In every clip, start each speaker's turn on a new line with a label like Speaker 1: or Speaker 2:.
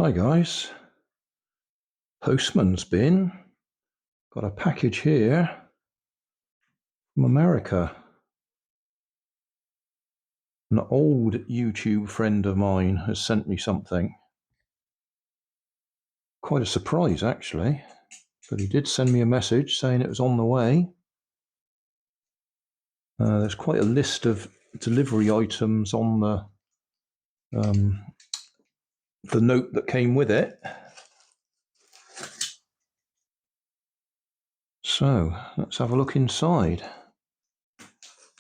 Speaker 1: Hi guys, postman's been. Got a package here from America. An old YouTube friend of mine has sent me something. Quite a surprise actually, but he did send me a message saying it was on the way. There's quite a list of delivery items on the note that came with it. So let's have a look inside.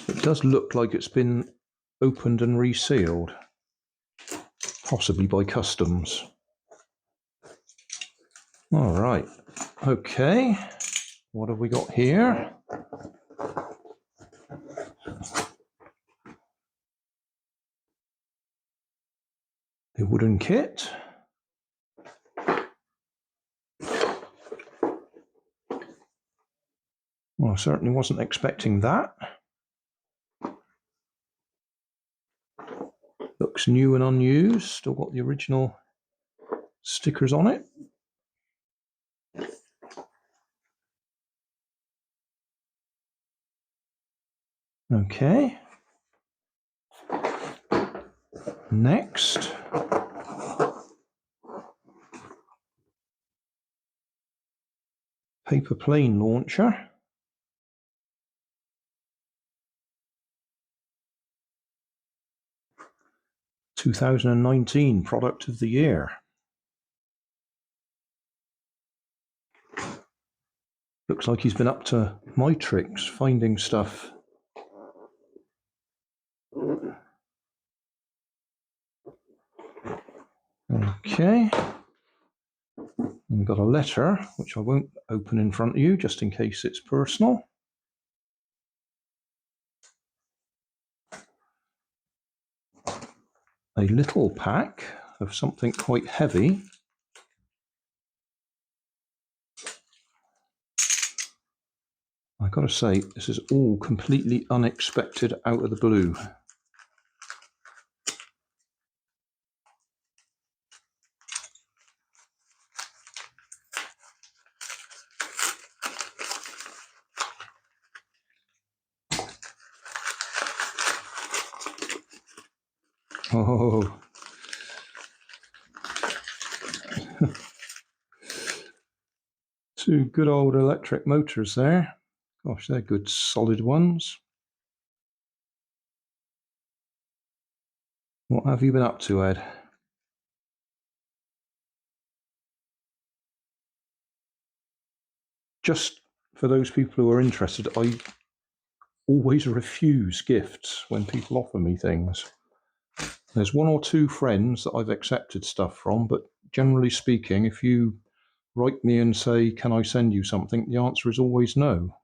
Speaker 1: It does look like it's been opened and resealed, possibly by customs. All right, okay, what have we got here? A wooden kit. Well, I certainly wasn't expecting that. Looks new and unused, still got the original stickers on it. Okay. Next. Paper plane launcher. (2019) product of the year. Looks like he's been up to my tricks, finding stuff. Okay. And we've got a letter, which I won't open in front of you, just in case it's personal. A little pack of something quite heavy. I've got to say, this is all completely unexpected out of the blue. Oh, two good old electric motors there. Gosh, they're good solid ones. What have you been up to, Ed? Just for those people who are interested, I always refuse gifts when people offer me things. There's one or two friends that I've accepted stuff from, but generally speaking, if you write me and say, can I send you something, the answer is always no.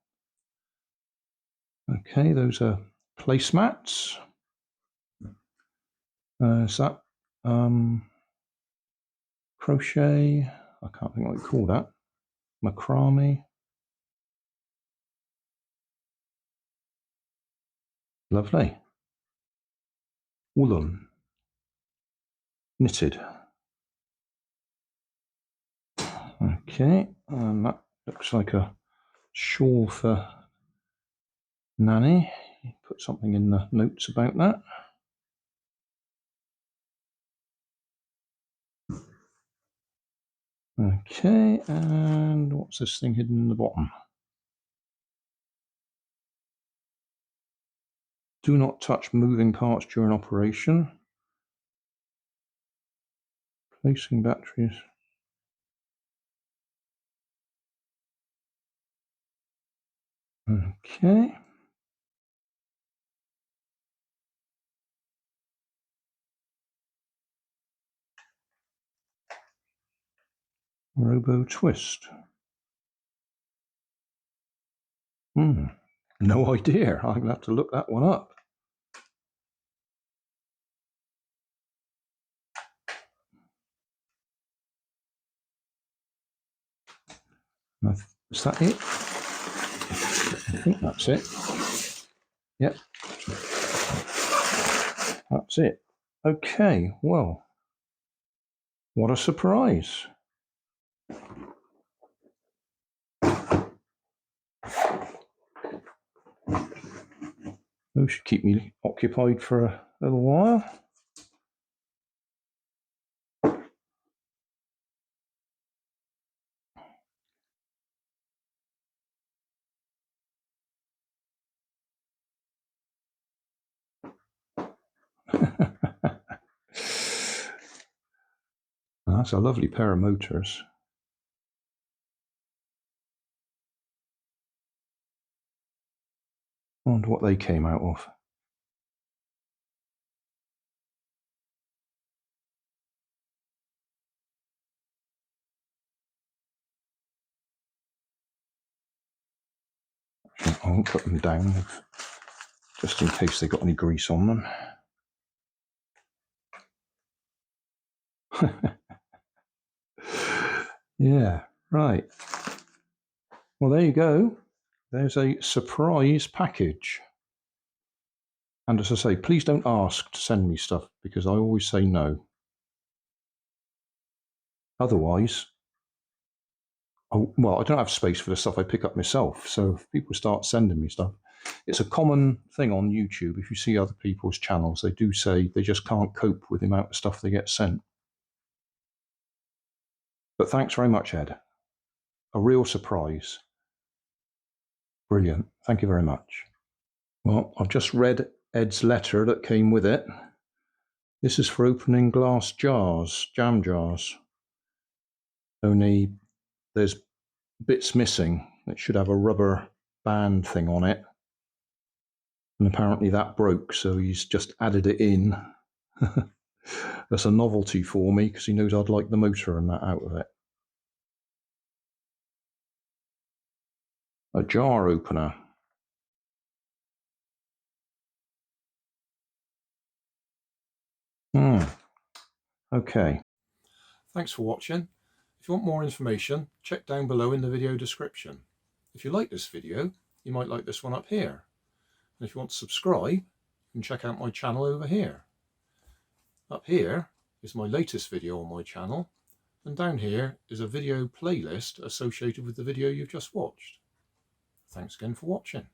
Speaker 1: Okay, those are placemats. Is that crochet? I can't think what you call that. Macrame. Lovely. Woolen. Knitted. Okay, and that looks like a shawl for Nanny. Put something in the notes about that. Okay, and what's this thing hidden in the bottom? Do not touch moving parts during operation. Placing batteries. Okay. Robo twist. No idea. I'm going to have to look that one up. Is that it? I think that's it. Yep. That's it. Okay, well, What a surprise. Those should keep me occupied for a little while. That's a lovely pair of motors. I wonder what they came out of. I won't put them down just in case they got any grease on them. Yeah, right. Well, there you go. There's a surprise package. And as I say, please don't ask to send me stuff because I always say no. Otherwise, well, I don't have space for the stuff I pick up myself. So if people start sending me stuff, it's a common thing on YouTube. If you see other people's channels, they do say they just can't cope with the amount of stuff they get sent. But thanks very much, Ed. A real surprise. Brilliant. Thank you very much. Well, I've just read Ed's letter that came with it. This is for opening glass jars, jam jars. Only there's bits missing. It should have a rubber band thing on it. And apparently that broke, so he's just added it in. That's a novelty for me because he knows I'd like the motor and that out of it. A jar opener. Okay. Thanks for watching. If you want more information, check down below in the video description. If you like this video, you might like this one up here. And if you want to subscribe, you can check out my channel over here. Up here is my latest video on my channel, and down here is a video playlist associated with the video you've just watched. Thanks again for watching.